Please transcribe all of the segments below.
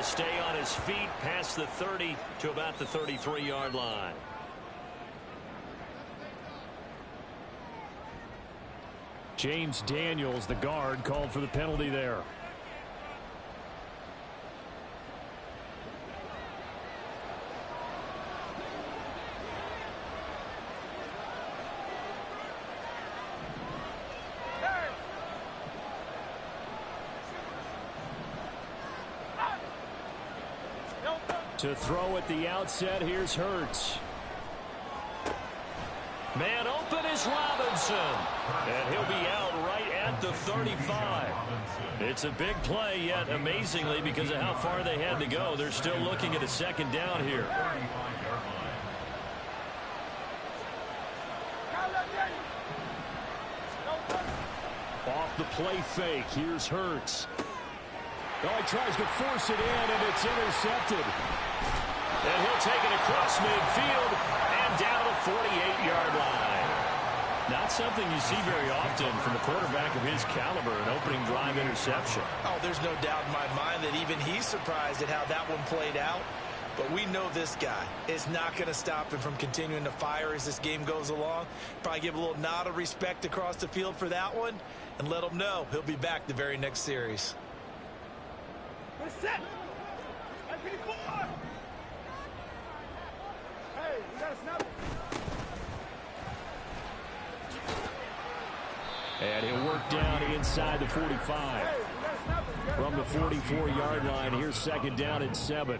stay on his feet past the 30 to about the 33-yard line. James Daniels, the guard, called for the penalty there. To throw at the outset, here's Hurts. Man open is Robinson. And he'll be out right at the 35. It's a big play, yet amazingly, because of how far they had to go, they're still looking at a second down here. Off the play fake, here's Hurts. Oh, he tries to force it in, and it's intercepted. And he'll take it across midfield and down the 48-yard line. Not something you see very often from a quarterback of his caliber, an opening drive interception. Oh, there's no doubt in my mind that even he's surprised at how that one played out. But we know this guy is not going to stop him from continuing to fire as this game goes along. Probably give a little nod of respect across the field for that one and let him know he'll be back the very next series. And he'll work down inside the 45. From the 44-yard line, here's second down and 7.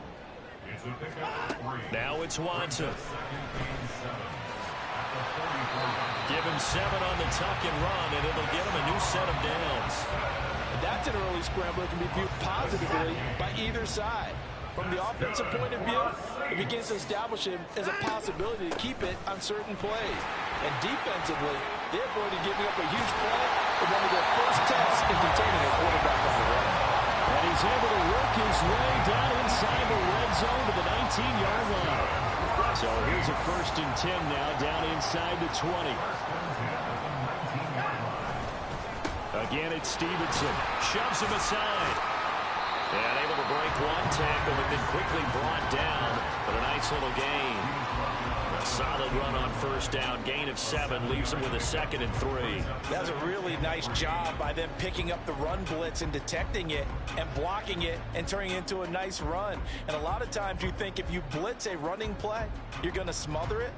Now it's Watson. Give him 7 on the tuck and run, and it'll get him a new set of downs. That's an early scramble that can be viewed positively by either side. From the offensive point of view, it begins to establish him as a possibility to keep it on certain plays. And defensively, they avoided giving up a huge play in one of their first tests in containing a quarterback on the run. And he's able to work his way down inside the red zone to the 19-yard line. So here's a 1st and 10 now, down inside the 20. Again, it's Stevenson. Shoves him aside. And able to break one tackle, but then quickly brought down with a nice little gain. A solid run on 1st down. Gain of 7 leaves him with a 2nd and 3. That's a really nice job by them picking up the run blitz and detecting it and blocking it and turning it into a nice run. And a lot of times you think if you blitz a running play, you're going to smother it.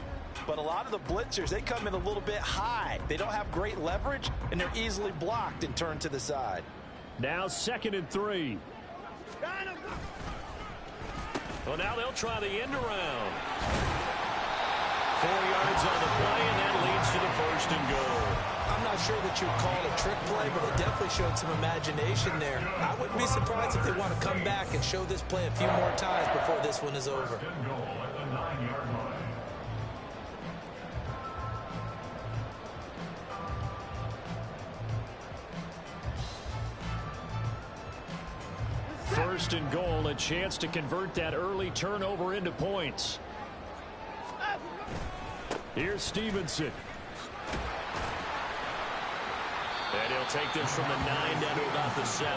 But a lot of the blitzers, they come in a little bit high. They don't have great leverage, and they're easily blocked and turned to the side. Now 2nd and 3. Well, now they'll try the end around. 4 yards on the play, and that leads to the 1st and goal. I'm not sure that you'd call it a trick play, but it definitely showed some imagination there. I wouldn't be surprised if they want to come back and show this play a few more times before this one is over. First and goal, a chance to convert that early turnover into points. Here's Stevenson. And he'll take this from the 9 down to about the 7.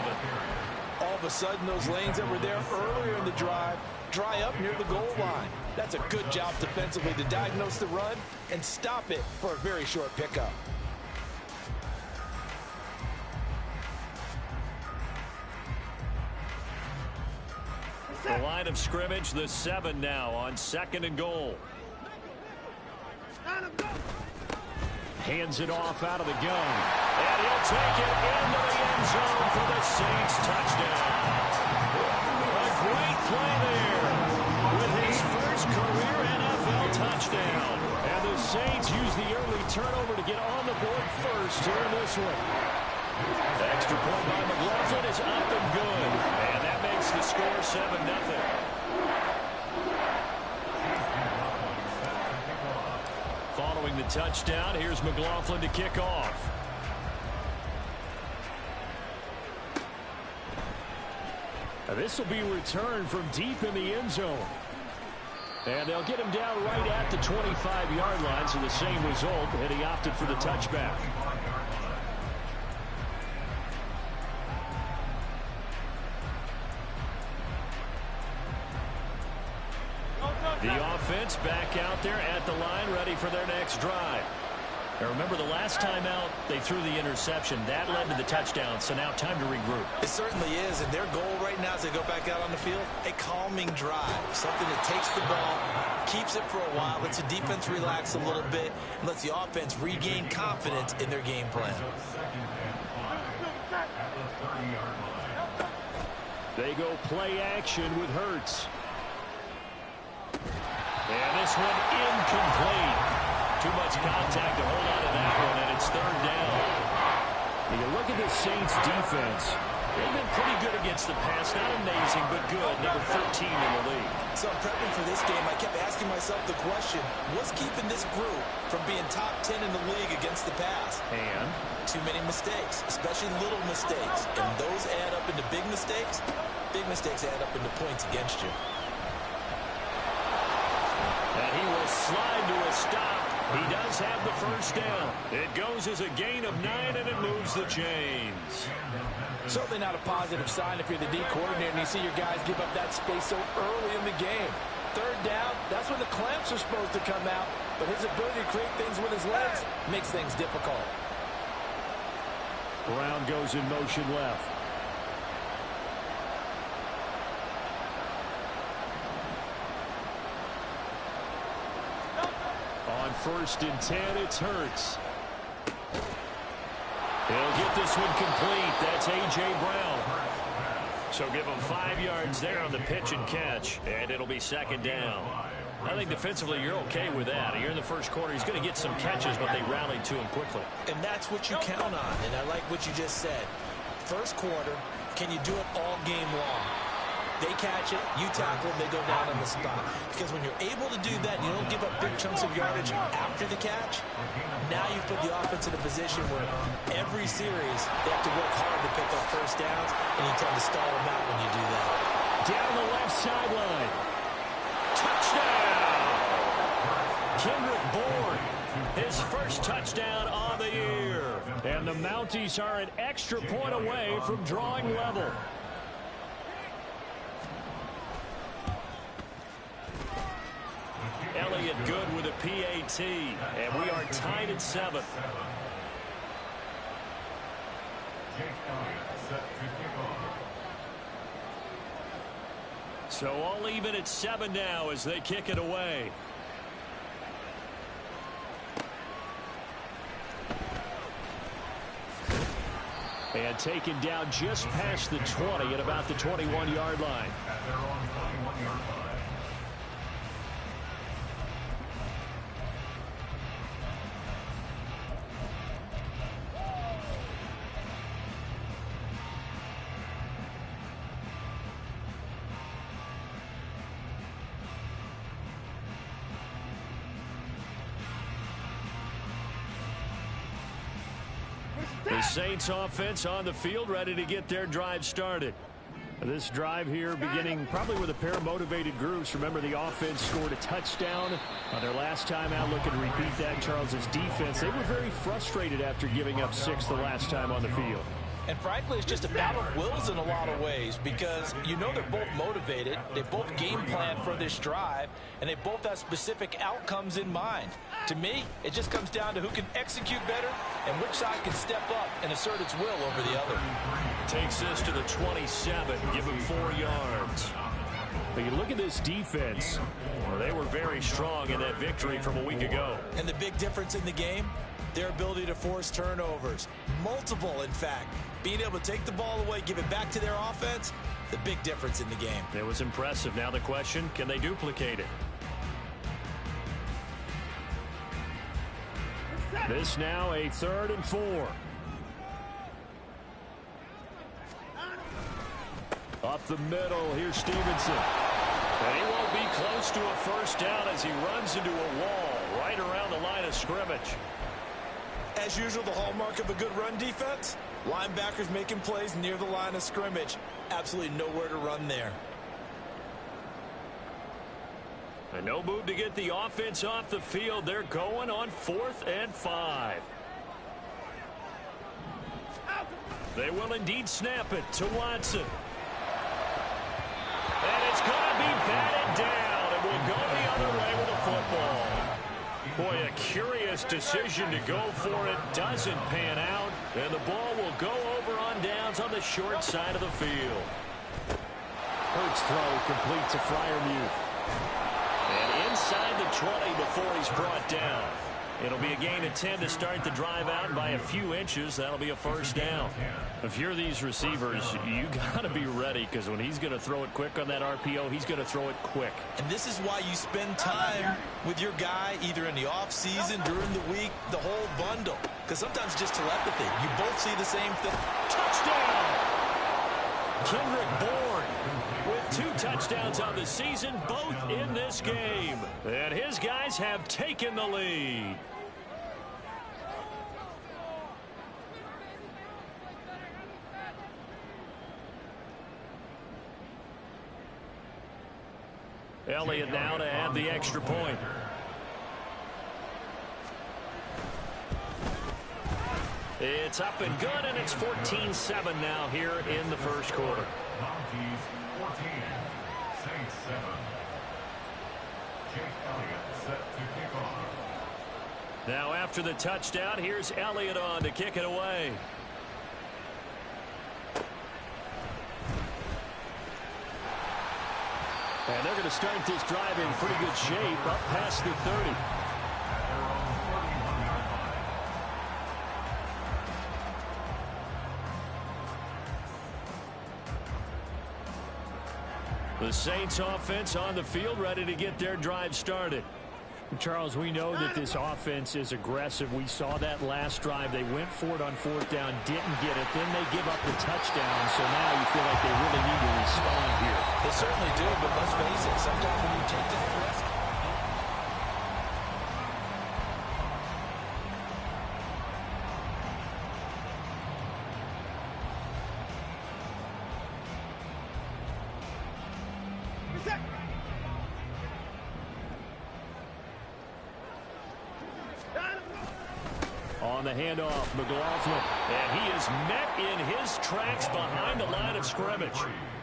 All of a sudden, those lanes that were there earlier in the drive dry up near the goal line. That's a good job defensively to diagnose the run and stop it for a very short pickup. The line of scrimmage, the 7 now on 2nd and goal. Hands it off out of the gun. And he'll take it into the end zone for the Saints touchdown. A great play there with his first career NFL touchdown. And the Saints use the early turnover to get on the board first here in this one. The extra point by McLaughlin is up and good. And that makes the score 7-0. Following the touchdown, here's McLaughlin to kick off. This will be returned from deep in the end zone. And they'll get him down right at the 25-yard line, so the same result, and he opted for the touchback. offense back out there at the line, ready for their next drive. Now remember, the last time out, they threw the interception. That led to the touchdown, so now time to regroup. It certainly is, and their goal right now as they go back out on the field, a calming drive. Something that takes the ball, keeps it for a while, lets the defense relax a little bit, and lets the offense regain confidence in their game plan. They go play action with Hurts. And this one incomplete. Too much contact to hold on to that one, and it's third down. When you look at the Saints' defense, they've been pretty good against the pass. Not amazing, but good. Number 13 in the league. So I'm prepping for this game. I kept asking myself the question, what's keeping this group from being top 10 in the league against the pass? And too many mistakes, especially little mistakes. And those add up into big mistakes. Big mistakes add up into points against you. And he will slide to a stop. He does have the first down. It goes as a gain of 9, and it moves the chains. Certainly not a positive sign if you're the D coordinator and you see your guys give up that space so early in the game. Third down, that's when the clamps are supposed to come out, but his ability to create things with his legs makes things difficult. Brown goes in motion left. On 1st and 10, it's Hurts. He'll get this one complete. That's A.J. Brown. So give him 5 yards there on the pitch and catch, and it'll be second down. I think defensively you're okay with that. Here in the first quarter, he's going to get some catches, but they rallied to him quickly. And that's what you count on, and I like what you just said. First quarter, can you do it all game long? They catch it, you tackle them, they go down on the spot. Because when you're able to do that, you don't give up big chunks of yardage after the catch, now you put the offense in a position where every series they have to work hard to pick up first downs, and you tend to stall them out when you do that. Down the left sideline. Touchdown! Kendrick Bourne, his first touchdown on the year. And the Mounties are an extra point away from drawing level. Elliott good with a PAT, and we are tied at 7. So all even at 7 now as they kick it away. And taken down just past the 20 at about the 21-yard line. The Saints offense on the field, ready to get their drive started. This drive here beginning probably with a pair of motivated groups. Remember, the offense scored a touchdown on their last time out. Looking to repeat that. Charles's defense, they were very frustrated after giving up 6 the last time on the field. And frankly, it's just a battle of wills in a lot of ways because you know they're both motivated. They both game plan for this drive, and they both have specific outcomes in mind. To me, it just comes down to who can execute better and which side can step up and assert its will over the other. Takes this to the 27, give him 4 yards. But you look at this defense, well, they were very strong in that victory from a week ago. And the big difference in the game, their ability to force turnovers. Multiple, in fact. Being able to take the ball away, give it back to their offense, the big difference in the game. It was impressive. Now the question, can they duplicate it? This now a 3rd and 4. Up the middle, here's Stevenson. And he won't be close to a first down as he runs into a wall right around the line of scrimmage. As usual, the hallmark of a good run defense, linebackers making plays near the line of scrimmage. Absolutely nowhere to run there. And no move to get the offense off the field. They're going on 4th and 5. They will indeed snap it to Watson. And it's going to be batted down. It will go the other way with the football. Boy, a curious decision to go for it. Doesn't pan out. And the ball will go over on downs on the short side of the field. Hurts throw complete to Freiermuth. And inside the 20 before he's brought down. It'll be a gain of 10 to start the drive out. By a few inches, that'll be a first down. If you're these receivers, you got to be ready, because when he's going to throw it quick on that RPO, he's going to throw it quick. And this is why you spend time with your guy either in the offseason, during the week, the whole bundle. Because sometimes just telepathy. You both see the same thing. Touchdown! Kendrick Bourne with 2 touchdowns on the season, both in this game. And his guys have taken the lead. Elliott now to add the extra point. It's up and good, and it's 14-7 now here in the first quarter. Monkeys 14, Saints 7. Jake Elliott set to kick off. Now after the touchdown, here's Elliott on to kick it away. And they're going to start this drive in pretty good shape, up past the 30. The Saints offense on the field, ready to get their drive started. Charles, we know that this offense is aggressive. We saw that last drive. They went for it on 4th down, didn't get it. Then they give up the touchdown. So now you feel like they really need to respond here. They certainly do, but let's face it, sometimes when you take that risk, on the handoff, McLaughlin. And he is met in his tracks behind the line of scrimmage.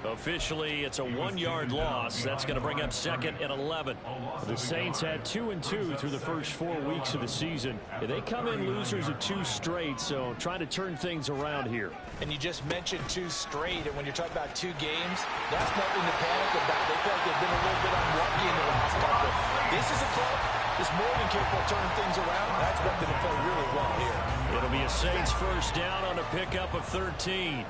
Officially, it's a 1-yard loss. That's going to bring up 2nd and 11. The Saints had 2 and 2 through the first 4 weeks of the season. They come in losers of 2 straight, so trying to turn things around here. And you just mentioned 2 straight, and when you're talking about 2 games, that's nothing to panic about. They feel like they've been a little bit unlucky in the last couple. This is a club that's more than capable of turning things around. That's what they're going to play really well here. It'll be a Saints first down on a pickup of 13.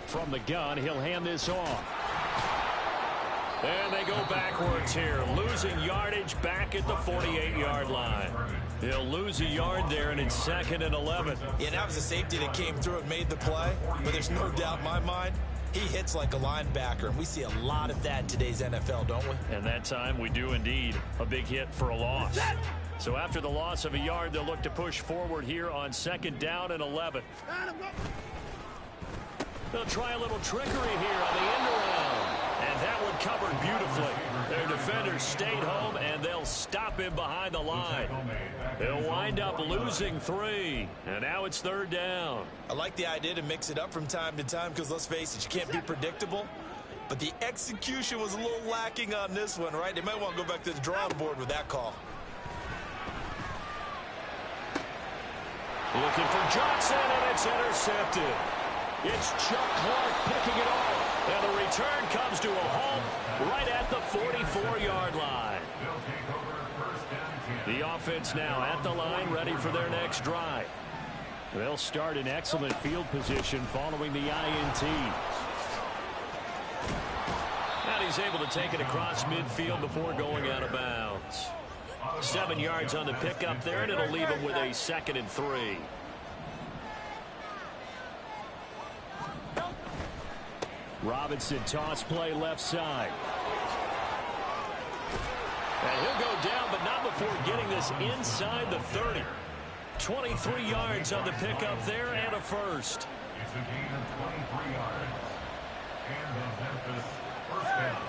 From the gun, he'll hand this off. And they go backwards here, losing yardage back at the 48-yard line. He'll lose a yard there, and it's 2nd and 11. Yeah, that was a safety that came through and made the play. But there's no doubt in my mind, he hits like a linebacker, and we see a lot of that in today's NFL, don't we? And that time we do indeed. A big hit for a loss. So after the loss of a yard, they'll look to push forward here on 2nd down and 11. They'll try a little trickery here on the end around. And that one covered beautifully. Their defenders stayed home, and they'll stop him behind the line. They'll wind up losing 3. And now it's 3rd down. I like the idea to mix it up from time to time because, let's face it, you can't be predictable. But the execution was a little lacking on this one, right? They might want to go back to the drawing board with that call. Looking for Johnson, and it's intercepted. It's Chuck Clark picking it off. And the return comes to a halt right at the 44-yard line. The offense now at the line, ready for their next drive. They'll start in excellent field position following the INT. And he's able to take it across midfield before going out of bounds. 7 yards on the pickup there, and it'll leave him with a 2nd and 3. Robinson toss play left side. And he'll go down, but not before getting this inside the 30. 23 yards on the pickup there, and a first. It's a gain of 23 yards. And the Memphis first down.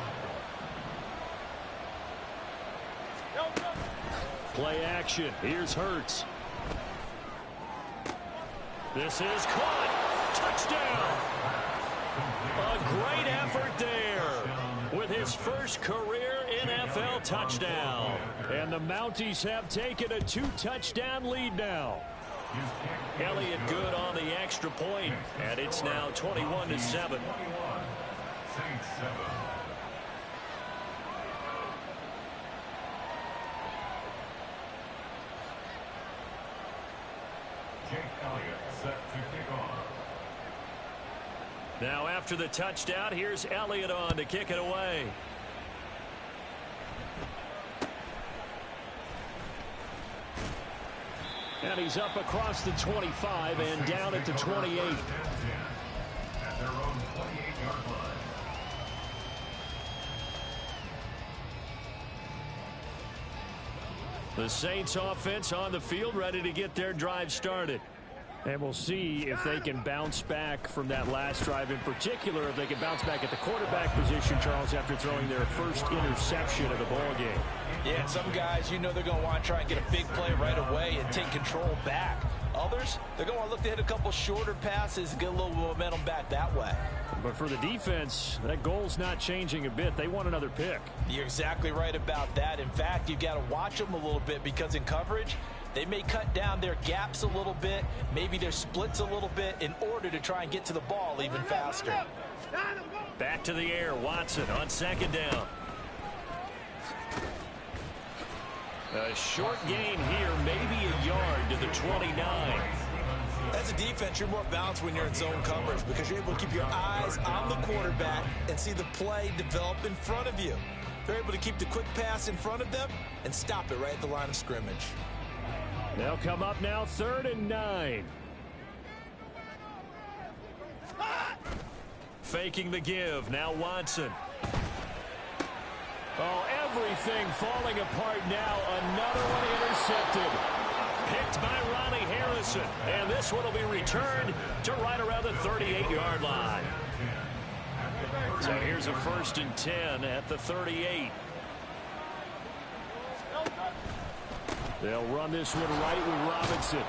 Play action. Here's Hurts. This is caught. touchdown. A great effort there with his first career NFL touchdown. And the Mounties have taken a 2-touchdown lead now. Elliott good on the extra point, and it's now 21-7. Saints 7. Jake Elliott set to kick off. Now after the touchdown, here's Elliott on to kick it away. And he's up across the 25 and down at the 28. At their own 28-yard line. The Saints offense on the field, ready to get their drive started. And we'll see if they can bounce back from that last drive, in particular if they can bounce back at the quarterback position, Charles, after throwing their first interception of the ball game. Yeah, some guys, you know they're going to want to try and get a big play right away and take control back. Others, they're going to want to look to hit a couple shorter passes and get a little momentum back that way. But for the defense, that goal's not changing a bit. They want another pick. You're exactly right about that. In fact, you've got to watch them a little bit because in coverage, they may cut down their gaps a little bit, maybe their splits a little bit in order to try and get to the ball even faster. Back to the air, Watson on second down. A short gain here, maybe a yard to the 29. As a defense, you're more balanced when you're in zone coverage because you're able to keep your eyes on the quarterback and see the play develop in front of you. They're able to keep the quick pass in front of them and stop it right at the line of scrimmage. They'll come up now 3rd and 9. Faking the give, now Watson. Oh, everything falling apart now. Another one intercepted. Picked by Ronnie Harrison. And this one will be returned to right around the 38-yard line. So here's a 1st and 10 at the 38. They'll run this one right with Robinson.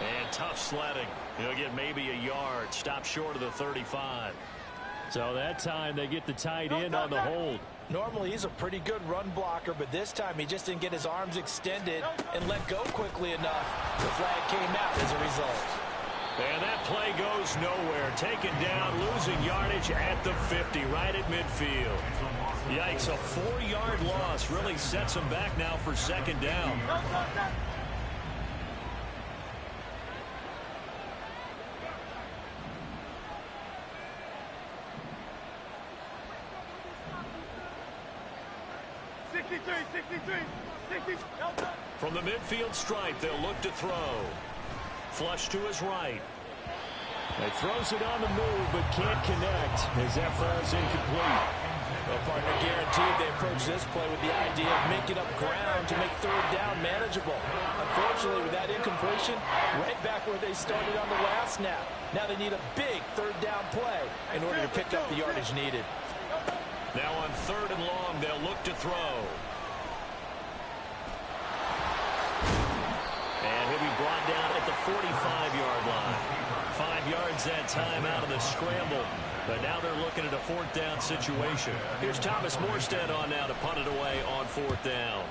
And tough sledding. He'll get maybe a yard. Stop short of the 35. So that time they get the tight end on the hold. Normally he's a pretty good run blocker, but this time he just didn't get his arms extended and let go quickly enough. The flag came out as a result. And that play goes nowhere. Taken down, losing yardage at the 50, right at midfield. Yikes, a 4-yard loss really sets him back now for 2nd down. From the midfield stripe, they'll look to throw. Flush to his right. He throws it on the move, but can't connect as that falls incomplete. Well, partner, guaranteed they approach this play with the idea of making up ground to make 3rd down manageable. Unfortunately, with that incompletion, right back where they started on the last snap. Now they need a big 3rd down play in order to pick up the yardage needed. Now on 3rd and long, they'll look to throw. And he'll be brought down at the 45-yard line. 5 yards that time out of the scramble. But now they're looking at a 4th down situation. Here's Thomas Morstead on now to punt it away on 4th down.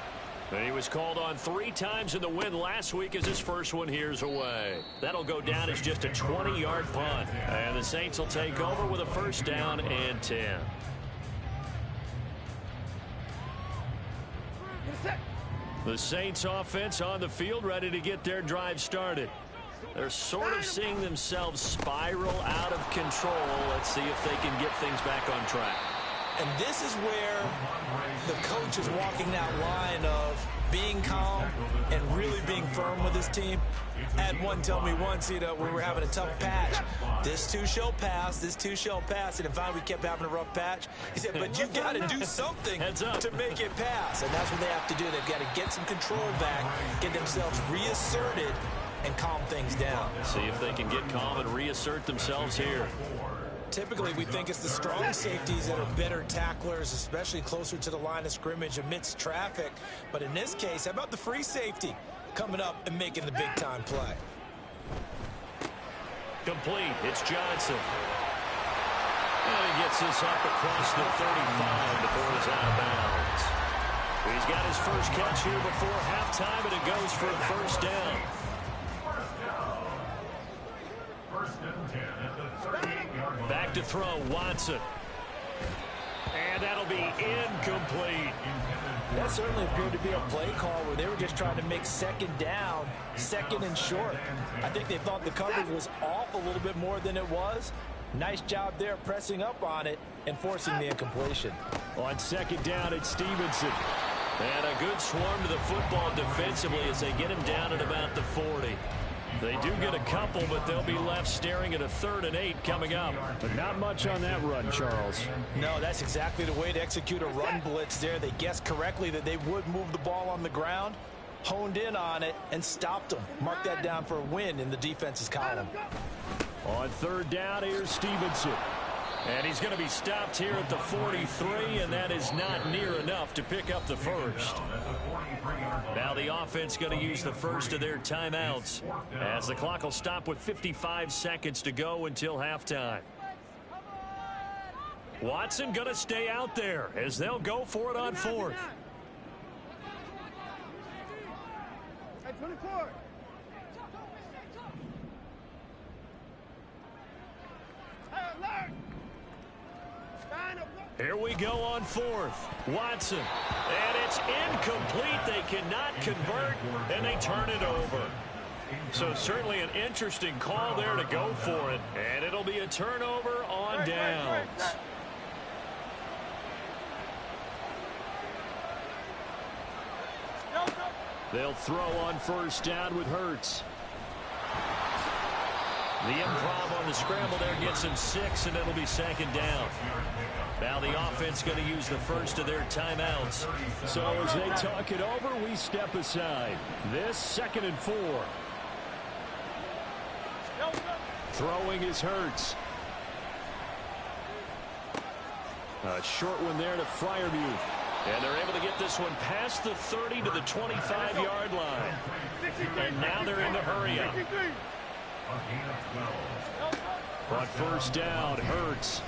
And he was called on 3 times in the win last week as his first one here's away. That'll go down as just a 20-yard punt. And the Saints will take over with a 1st down and 10. The Saints offense on the field ready to get their drive started. They're sort of seeing themselves spiral out of control. Let's see if they can get things back on track. And this is where the coach is walking that line of being calm and really being firm with his team. I had one tell me once, you know, when we were having a tough patch, this too shall pass, this too shall pass. And finally we kept having a rough patch. He said, but you got to do something to make it pass. And that's what they have to do. They've got to get some control back, get themselves reasserted, and calm things down. See if they can get calm and reassert themselves here. Typically, we think it's the strong safeties that are better tacklers, especially closer to the line of scrimmage amidst traffic. But in this case, how about the free safety coming up and making the big-time play? Complete. It's Johnson. And he gets this up across the 35 before he's out of bounds. He's got his first catch here before halftime, and it goes for a first down. First and 10 at the 38-yard line. Back to throw, Watson. And that'll be incomplete. That certainly appeared to be a play call where they were just trying to make second down, second and short. I think they thought the coverage was off a little bit more than it was. Nice job there pressing up on it and forcing the incompletion. On second down, it's Stevenson. And a good swarm to the football defensively as they get him down at about the 40. They do get a couple, but they'll be left staring at a 3rd and 8 coming up. But not much on that run, Charles. No, that's exactly the way to execute a run blitz there. They guessed correctly that they would move the ball on the ground, honed in on it, and stopped them. Mark that down for a win in the defense's column. On 3rd down, here's Stevenson. And he's going to be stopped here at the 43, and that is not near enough to pick up the first. Now the offense going to use the first of their timeouts as the clock will stop with 55 seconds to go until halftime. Watson going to stay out there as they'll go for it on 4th. Hey, 24. Here we go on 4th. Watson. And it's incomplete. They cannot convert, and they turn it over. So certainly an interesting call there to go for it. And it'll be a turnover on downs. They'll throw on 1st down with Hurts. The improv on the scramble there gets him 6, and it'll be 2nd down. Now the offense going to use the first of their timeouts. So as they talk it over, we step aside. This 2nd and 4. Throwing is Hurts. A short one there to Freiermuth. And they're able to get this one past the 30 to the 25-yard line. And now they're in the hurry-up. On 1st down, Hurts.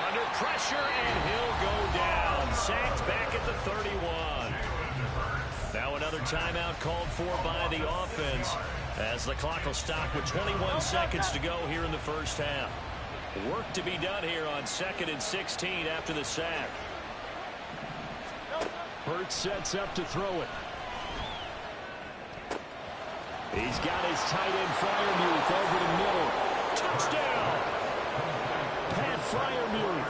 Under pressure, and he'll go down. Sacked back at the 31. Now another timeout called for by the offense as the clock will stop with 21 seconds to go here in the first half. Work to be done here on 2nd and 16 after the sack. Hurts sets up to throw it. He's got his tight end Freiermuth over the middle. Touchdown! Pat Freiermuth.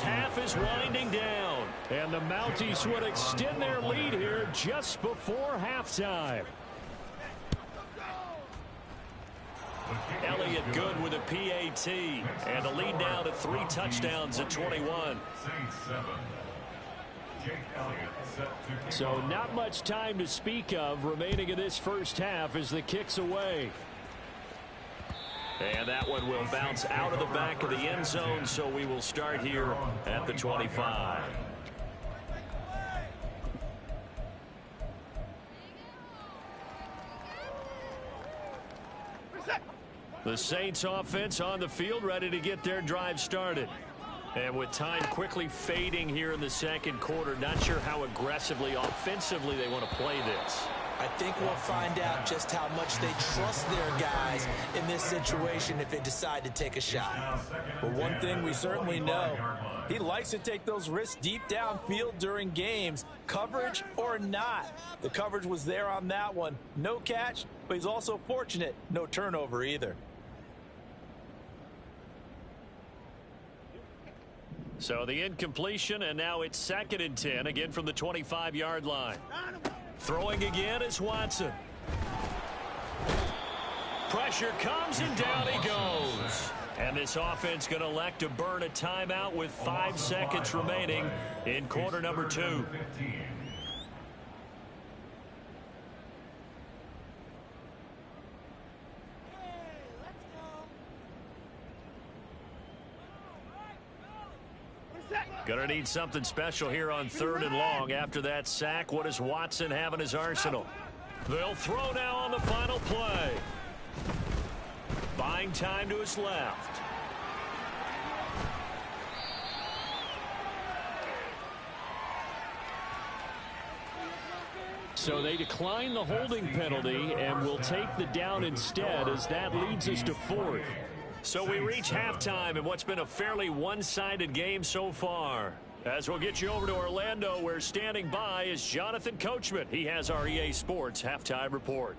Half is winding down. And the Mounties would extend their lead here just before halftime. Elliott good with a PAT. And the lead now to 3 touchdowns at 21. So not much time to speak of remaining in this first half as the kick's away. And that one will bounce out of the back of the end zone, so we will start here at the 25. The Saints offense on the field, ready to get their drive started. And with time quickly fading here in the second quarter, not sure how aggressively, offensively they want to play this. I think we'll find out just how much they trust their guys in this situation if they decide to take a shot. But one thing we certainly know, he likes to take those risks deep downfield during games, coverage or not. The coverage was there on that one. No catch, but he's also fortunate. No turnover either. So the incompletion, and now it's 2nd and 10, again from the 25-yard line. Throwing again is Watson. Pressure comes, and down he goes. And this offense going to elect to burn a timeout with 5 seconds remaining in quarter number 2. Gonna need something special here on 3rd and long. After that sack, what does Watson have in his arsenal? They'll throw now on the final play. Buying time to his left. So they decline the holding penalty and will take the down instead, as that leads us to 4th. So we reach halftime in what's been a fairly one-sided game so far. As we'll get you over to Orlando, where standing by is Jonathan Coachman. He has our EA Sports halftime report.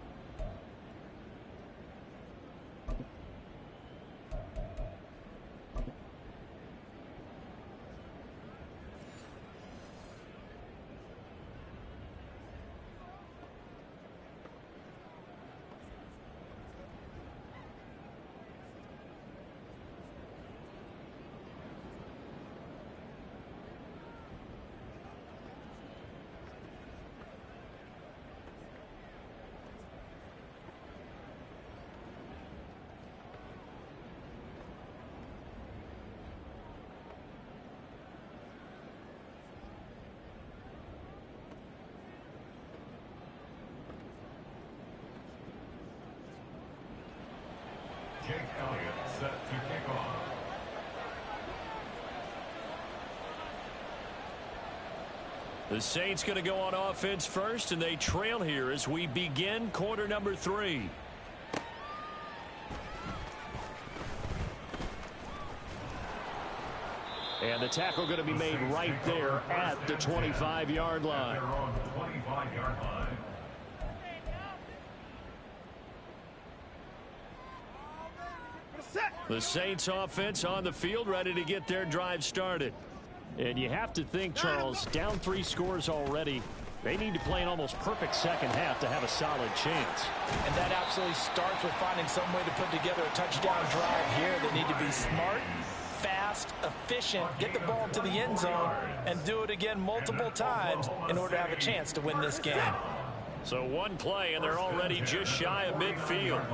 Jake Elliott set to kick off. The Saints going to go on offense first, and they trail here as we begin quarter number 3. And the tackle going to be made right there at the 25-yard line. They're on the 25-yard line. The Saints offense on the field, ready to get their drive started. And you have to think, Charles, down 3 scores already. They need to play an almost perfect second half to have a solid chance. And that absolutely starts with finding some way to put together a touchdown drive here. They need to be smart, fast, efficient, get the ball to the end zone, and do it again multiple times in order to have a chance to win this game. So one play, and they're already just shy of midfield.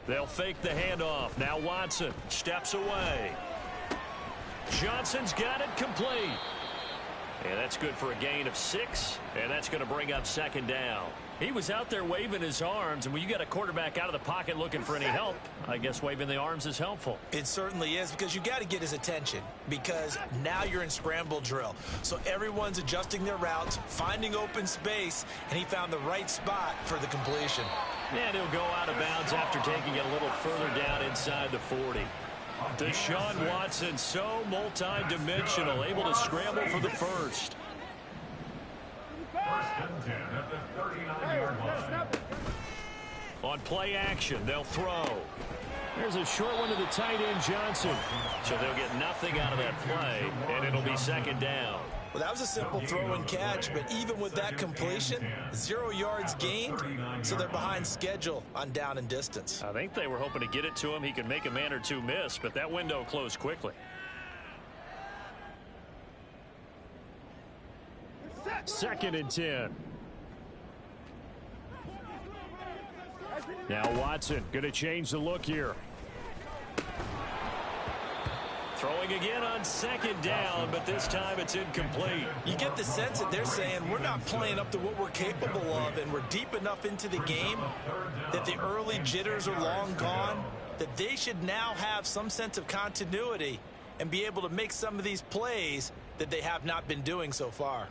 They'll fake the handoff. Now Watson steps away. Johnson's got it complete. And that's good for a gain of 6, and that's going to bring up 2nd down. He was out there waving his arms, and when you got a quarterback out of the pocket looking for any help, I guess waving the arms is helpful. It certainly is, because you got to get his attention, because now you're in scramble drill. So everyone's adjusting their routes, finding open space, and he found the right spot for the completion. And he'll go out of bounds after taking it a little further down inside the 40. Deshaun Watson, so multi-dimensional, able to scramble for the first. First and 10 at the 39-yard line. On play action, they'll throw. There's a short one to the tight end, Johnson. So they'll get nothing out of that play, and it'll be 2nd down. Well, that was a simple throw and catch, but even with that completion, 0 yards gained, so they're behind schedule on down and distance. I think they were hoping to get it to him. He could make a man or two miss, but that window closed quickly. 2nd and 10. Now Watson going to change the look here. Throwing again on 2nd down, but this time it's incomplete. You get the sense that they're saying we're not playing up to what we're capable of, and we're deep enough into the game that the early jitters are long gone, that they should now have some sense of continuity and be able to make some of these plays that they have not been doing so far.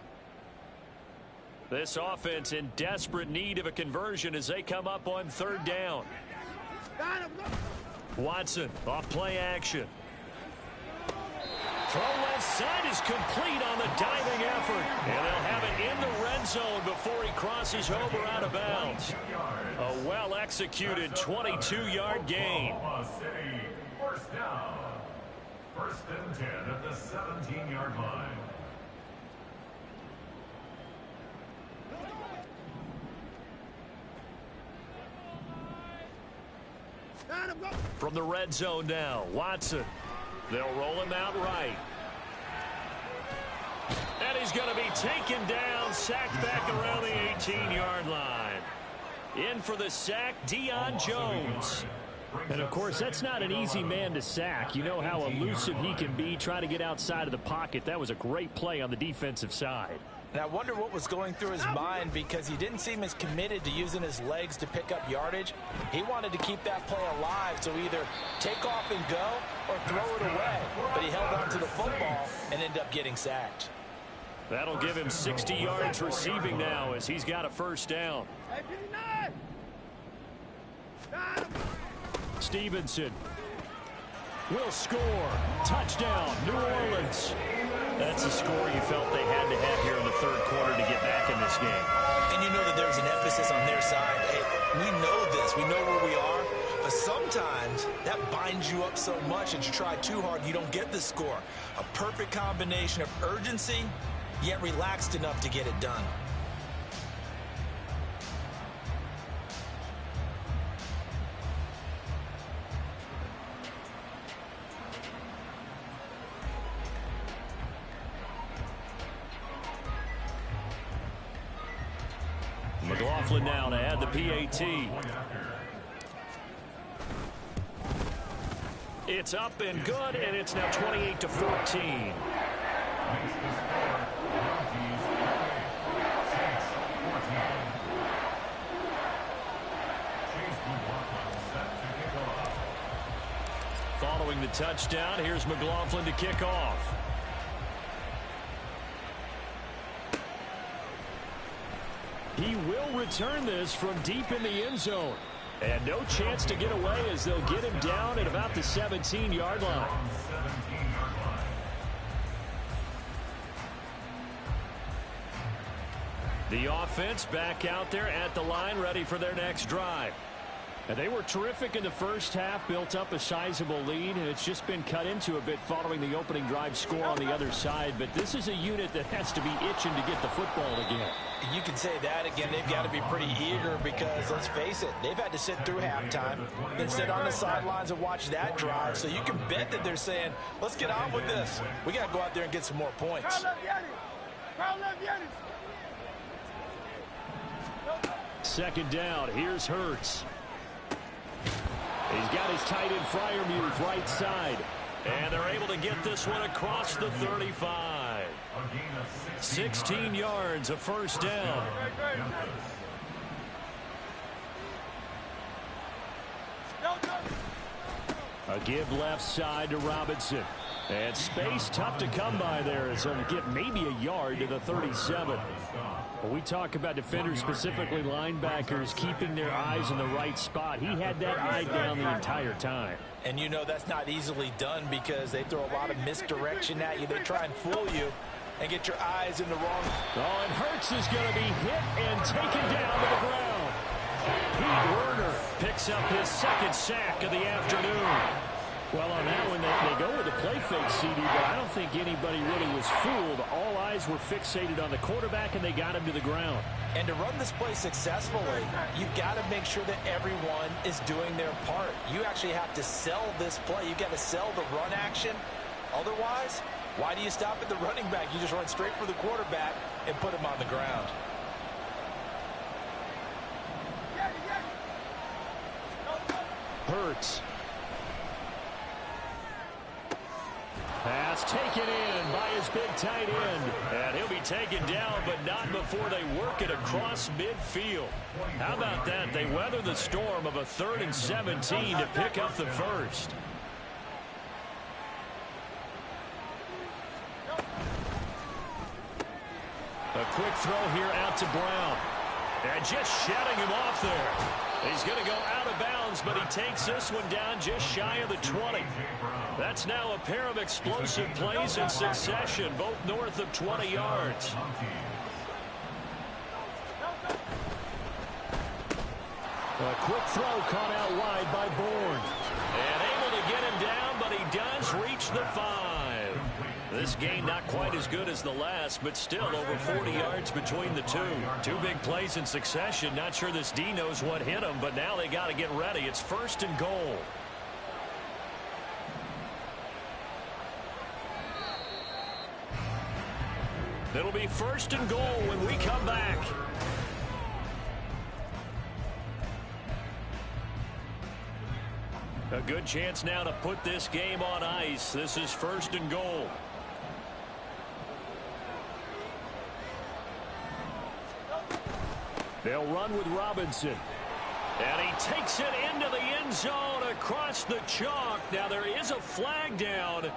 This offense in desperate need of a conversion as they come up on 3rd down. Watson off play action. Throw left side is complete on the diving effort. And they'll have it in the red zone before he crosses over out of bounds. A well-executed 22-yard gain. First down. First and 10 at the 17-yard line. From the red zone now, Watson. They'll roll him out right. And he's going to be taken down, sacked back around the 18-yard line. In for the sack, Deion Jones. And, of course, that's not an easy man to sack. You know how elusive he can be, trying to get outside of the pocket. That was a great play on the defensive side. And I wonder what was going through his mind, because he didn't seem as committed to using his legs to pick up yardage. He wanted to keep that play alive, so either take off and go or throw it away. But he held on to the football and ended up getting sacked. That'll give him 60 yards receiving now as he's got a first down. Stevenson will score. Touchdown, New Orleans. That's a score you felt they had to have here in the third quarter to get back in this game. And you know that there's an emphasis on their side. Hey, we know this. We know where we are. But sometimes that binds you up so much that you try too hard, you don't get the score. A perfect combination of urgency, yet relaxed enough to get it done. McLaughlin now to add the PAT. It's up and good, and it's now 28-14. Following the touchdown, here's McLaughlin to kick off. He will return this from deep in the end zone. And no chance to get away as they'll get him down at about the 17-yard line. The offense back out there at the line, ready for their next drive. And they were terrific in the first half, built up a sizable lead, and it's just been cut into a bit following the opening drive score on the other side. But this is a unit that has to be itching to get the football again. You can say that again. They've got to be pretty eager because, let's face it, they've had to sit through halftime, then sit on the sidelines and watch that drive. So you can bet that they're saying, let's get on with this. We got to go out there and get some more points. Second down, here's Hurts. He's got his tight end Freiermuth right side. And they're able to get this one across the 35. 16 yards, a first down. A give left side to Robinson. And space tough to come by there as he'll get maybe a yard to the 37. When we talk about defenders, specifically linebackers, keeping their eyes in the right spot, he had that eye down the entire time. And you know that's not easily done because they throw a lot of misdirection at you. They try and fool you and get your eyes in the wrong. Oh, and Hurts is going to be hit and taken down to the ground. Pete Werner picks up his second sack of the afternoon. Well, on that one, they go with the play fake, CD, but I don't think anybody really was fooled. All eyes were fixated on the quarterback, and they got him to the ground. And to run this play successfully, you've got to make sure that everyone is doing their part. You actually have to sell this play. You've got to sell the run action. Otherwise, why do you stop at the running back? You just run straight for the quarterback and put him on the ground. Hurts. Pass taken in by his big tight end. And he'll be taken down, but not before they work it across midfield. How about that? They weather the storm of a 3rd and 17 to pick up the first. A quick throw here out to Brown. And just shutting him off there. He's going to go out of bounds, but he takes this one down just shy of the 20. That's now a pair of explosive plays in succession, both north of 20 yards. A quick throw caught out wide by Bourne. And able to get him down, but he does reach the 5. This game not quite as good as the last, but still over 40 yards between the two. Two big plays in succession. Not sure this D knows what hit him, but now they got to get ready. It's 1st and goal. It'll be 1st and goal when we come back. A good chance now to put this game on ice. This is 1st and goal. They'll run with Robinson. And he takes it into the end zone across the chalk. Now there is a flag down,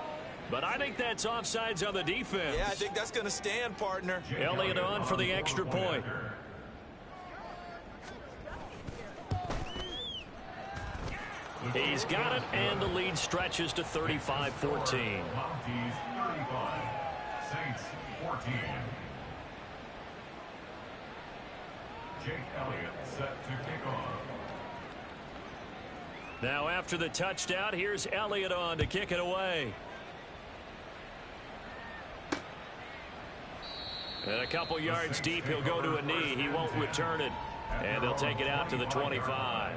but I think that's offsides on the defense. Yeah, I think that's going to stand, partner. Elliott on for the extra point. He's got it, and the lead stretches to 35-14. Monkeys 35, Saints 14. Jake Elliott set to kick off. Now after the touchdown, here's Elliott on to kick it away. And a couple yards deep, he'll go to a knee. He won't return it. And they'll take it out to the 25.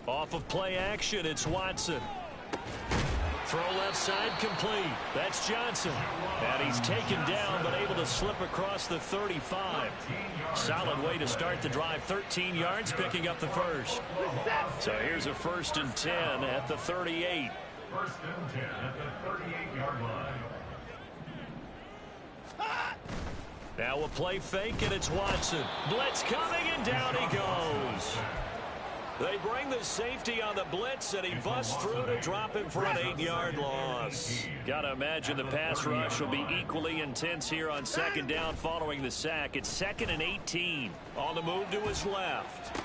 Off of play action, it's Watson. Throw left side complete. That's Johnson. And he's taken down but able to slip across the 35. Solid way to start the drive. 13 yards, picking up the first. So here's a 1st and 10 at the 38. 1st and 10 at the 38-yard line. Now a play fake, and it's Watson. Blitz coming, and down he goes. They bring the safety on the blitz, and he busts through to drop him for an 8-yard loss. Got to imagine the pass rush will be equally intense here on 2nd down following the sack. It's 2nd and 18. On the move to his left.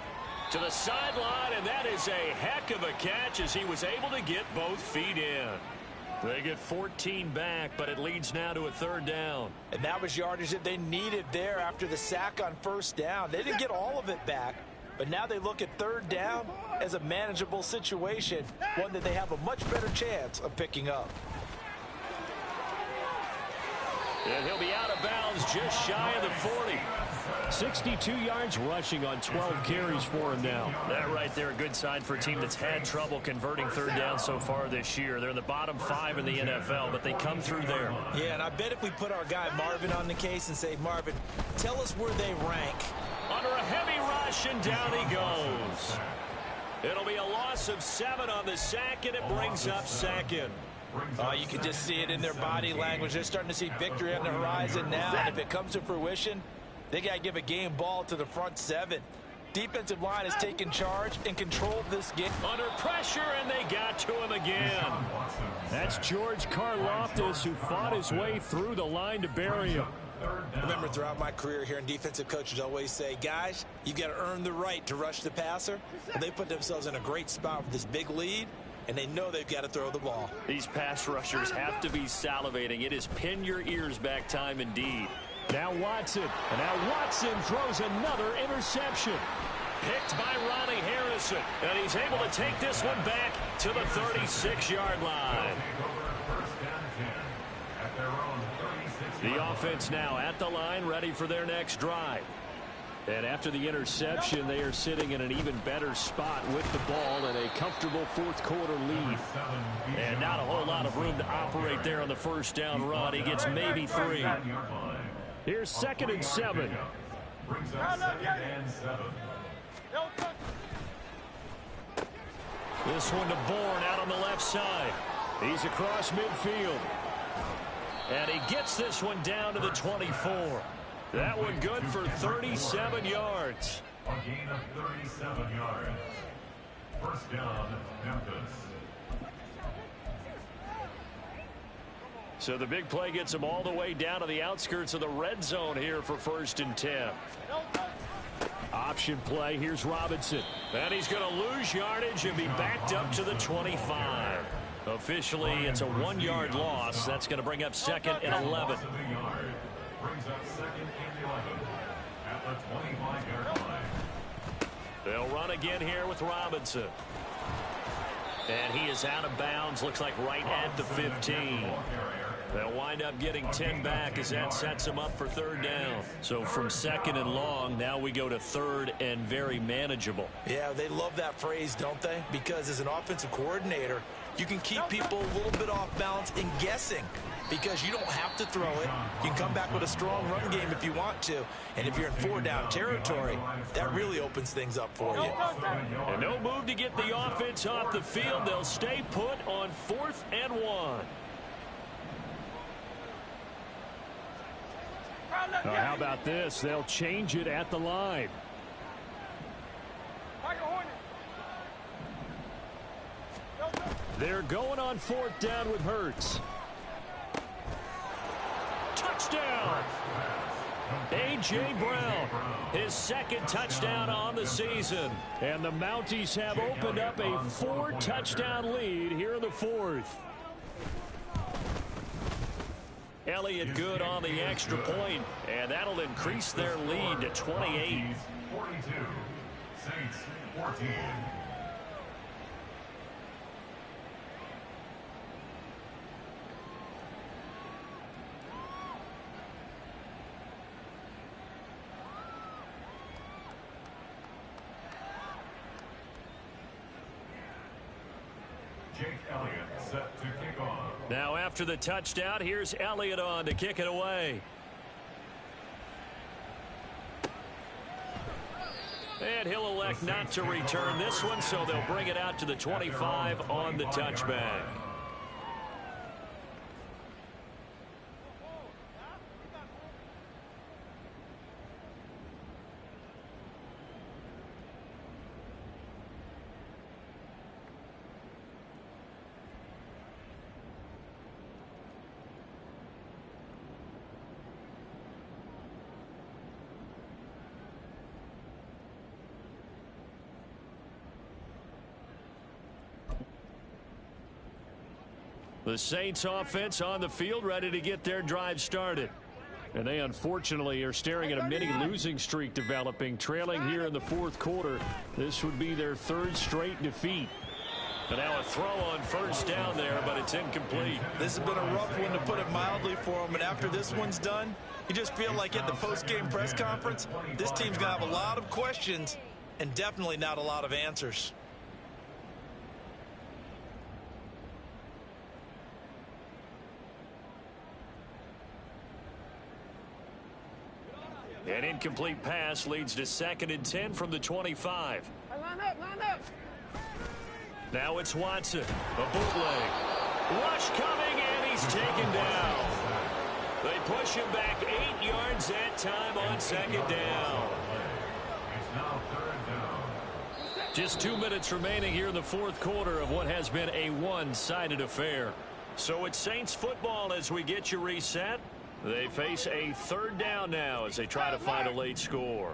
To the sideline, and that is a heck of a catch as he was able to get both feet in. They get 14 back, but it leads now to a 3rd down. And that was yardage that they needed there after the sack on 1st down. They didn't get all of it back, but now they look at 3rd down as a manageable situation, one that they have a much better chance of picking up. And he'll be out of bounds just shy of the 40. 62 yards rushing on 12 carries for him now. That right there, a good sign for a team that's had trouble converting 3rd down so far this year. They're in the bottom 5 in the NFL, but they come through there. Yeah, and I bet if we put our guy Marvin on the case and say, Marvin, tell us where they rank. Under a heavy rush, and down he goes. It'll be a loss of 7 on the sack, and it brings up 2nd. You can just see it in their body language. They're starting to see victory on the horizon now, and if it comes to fruition, they got to give a game ball to the front 7. Defensive line has taken charge and controlled this game. Under pressure, and they got to him again. That's George Karlaftis, who fought his way through the line to bury him. Remember, throughout my career here in defensive coaches always say, guys, you got to earn the right to rush the passer. Well, they put themselves in a great spot with this big lead, and they know they've got to throw the ball. These pass rushers have to be salivating. It is pin your ears back time indeed. Now Watson. And now Watson throws another interception. Picked by Ronnie Harrison. And he's able to take this one back to the 36-yard line. The offense now at the line, ready for their next drive. And after the interception, they are sitting in an even better spot with the ball and a comfortable 4th quarter lead. And not a whole lot of room to operate there on the 1st down run. He gets maybe 3. Here's 2nd and 7. This one to Bourne out on the left side. He's across midfield. And he gets this one down to the 24. That one good for 37 yards. A gain of 37 yards. 1st down, Memphis. So the big play gets him all the way down to the outskirts of the red zone here for 1st and 10. Option play. Here's Robinson. And he's going to lose yardage and be backed up to the 25. Officially, it's a 1-yard loss. That's going to bring up 2nd and 11. Brings up 2nd and 11 at the 25-yard line. They'll run again here with Robinson. And he is out of bounds. Looks like right at the 15. They'll wind up getting 10 back as that sets him up for 3rd down. So from 2nd and long, now we go to 3rd and very manageable. Yeah, they love that phrase, don't they? Because as an offensive coordinator, you can keep people a little bit off balance and guessing. because you don't have to throw it. You can come back with a strong run game if you want to. And if you're in 4-down territory, that really opens things up for you. And no move to get the offense off the field. They'll stay put on 4th and 1. How about this? They'll change it at the line. They're going on 4th down with Hurts. Touchdown! A.J. Brown, his 2nd touchdown on the season. And the Mounties have opened up a 4-touchdown lead here in the 4th. Elliott good on the extra point, and that'll increase their lead to 28. 42, Saints 14. Jake Elliott set to kick off. Now after the touchdown, here's Elliott on to kick it away. And he'll elect not to return this one, so they'll bring it out to the 25 on the touchback. The Saints offense on the field, ready to get their drive started. And they unfortunately are staring at a mini losing streak developing, trailing here in the 4th quarter. This would be their 3rd straight defeat. And now a throw on 1st down there, but it's incomplete. This has been a rough one, to put it mildly, for them. And after this one's done, you just feel like at the post-game press conference, this team's going to have a lot of questions and definitely not a lot of answers. An incomplete pass leads to 2nd and 10 from the 25. Line up. Now it's Watson. A bootleg. Rush coming, and he's taken down. They push him back 8 yards that time on 2nd down. It's now 3rd down. Just 2 minutes remaining here in the 4th quarter of what has been a one-sided affair. So it's Saints football as we get you reset. They face a 3rd down now as they try to find a late score.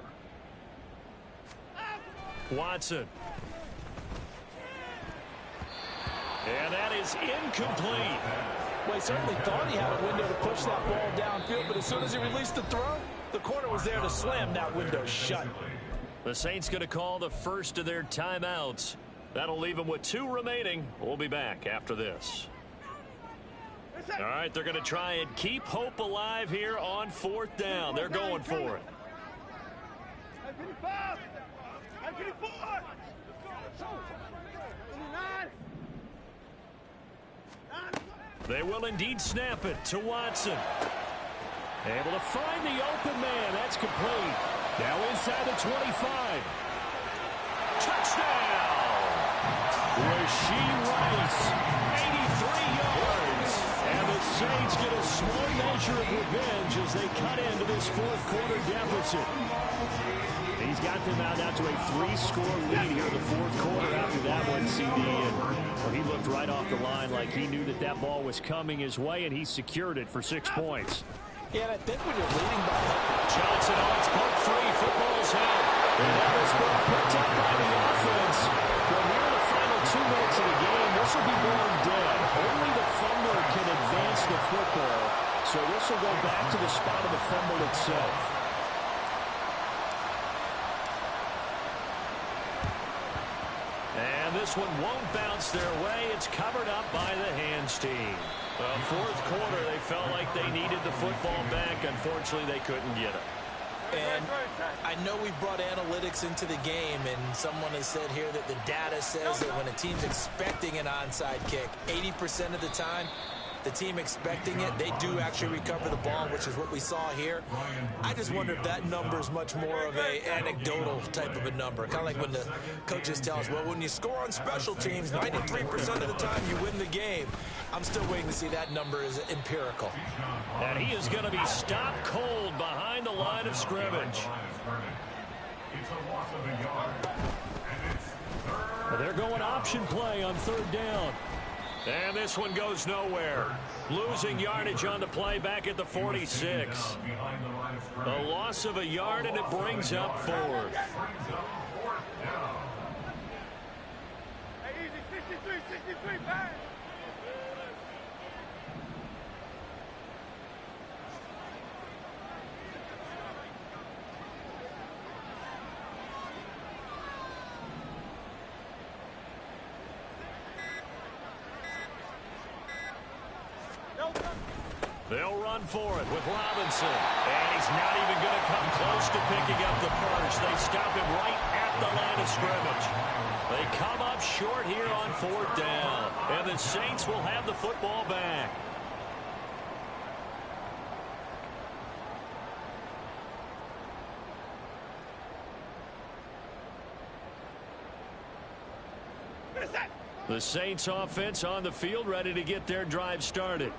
Watson. And that is incomplete. Well, he certainly thought he had a window to push that ball downfield, but as soon as he released the throw, the corner was there to slam that window shut. The Saints going to call the first of their timeouts. That'll leave them with 2 remaining. We'll be back after this. All right, they're going to try and keep hope alive here on 4th down. They're going for it. They will indeed snap it to Watson. Able to find the open man. That's complete. Now inside the 25. Touchdown! Rashee Rice, 83 yards. And the Saints get a small measure of revenge as they cut into this 4th quarter deficit. He's got them out now to a 3-score lead here in the 4th quarter after that one, CD. And well, he looked right off the line like he knew that that ball was coming his way, and he secured it for 6 points. Yeah, and I think when you're leading by Johnson on its punt free. Football's held. And that was ball picked up by the offense. Well, here in the final 2 minutes of the game, this will be born dead. Only the fumbler can advance the football. So this will go back to the spot of the fumble itself. And this one won't bounce their way. It's covered up by the hands team. 4th quarter, they felt like they needed the football back. Unfortunately, they couldn't get it. And I know we brought analytics into the game, and someone has said here that the data says that when a team's expecting an onside kick, 80% of the time, the team expecting it, they do actually recover the ball, which is what we saw here. I just wonder if that number is much more of a anecdotal type of a number. Kind of like when the coaches tell us, well, when you score on special teams, 93% of the time you win the game. I'm still waiting to see that number is empirical. And he is going to be stopped cold behind the line of scrimmage. It's a loss of a yard. And it's third. They're going option play on third down. And this one goes nowhere. Losing yardage on the play back at the 46. A loss of a yard, and it brings up fourth. Hey, easy, 63, pass. They'll run for it with Robinson. And he's not even going to come close to picking up the first. They stop him right at the line of scrimmage. They come up short here on fourth down. And the Saints will have the football back. The Saints offense on the field, ready to get their drive started.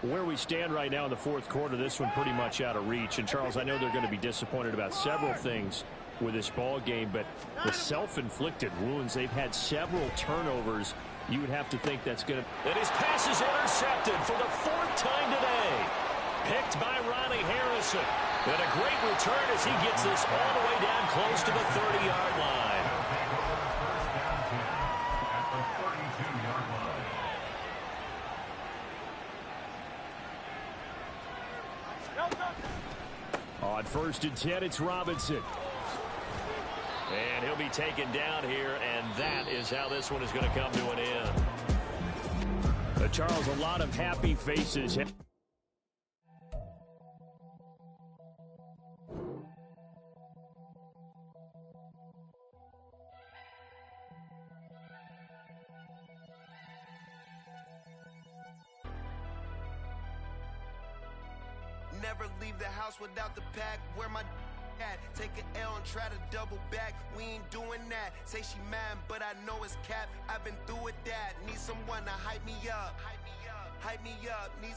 Where we stand right now in the fourth quarter, this one pretty much out of reach. And, Charles, I know they're going to be disappointed about several things with this ball game, but the self-inflicted wounds, they've had several turnovers. You would have to think that's going to... And his pass is intercepted for the fourth time today. Picked by Ronnie Harrison. And a great return as he gets this all the way down close to the 30-yard line. On first and 10, it's Robinson. And he'll be taken down here, and that is how this one is going to come to an end. Charles, a lot of happy faces. Never leave the house without the pack. Where my at? Take an L and try to double back. We ain't doing that. Say she mad, but I know it's cap. I've been through with that. Need someone to hype me up. Hype me up. Need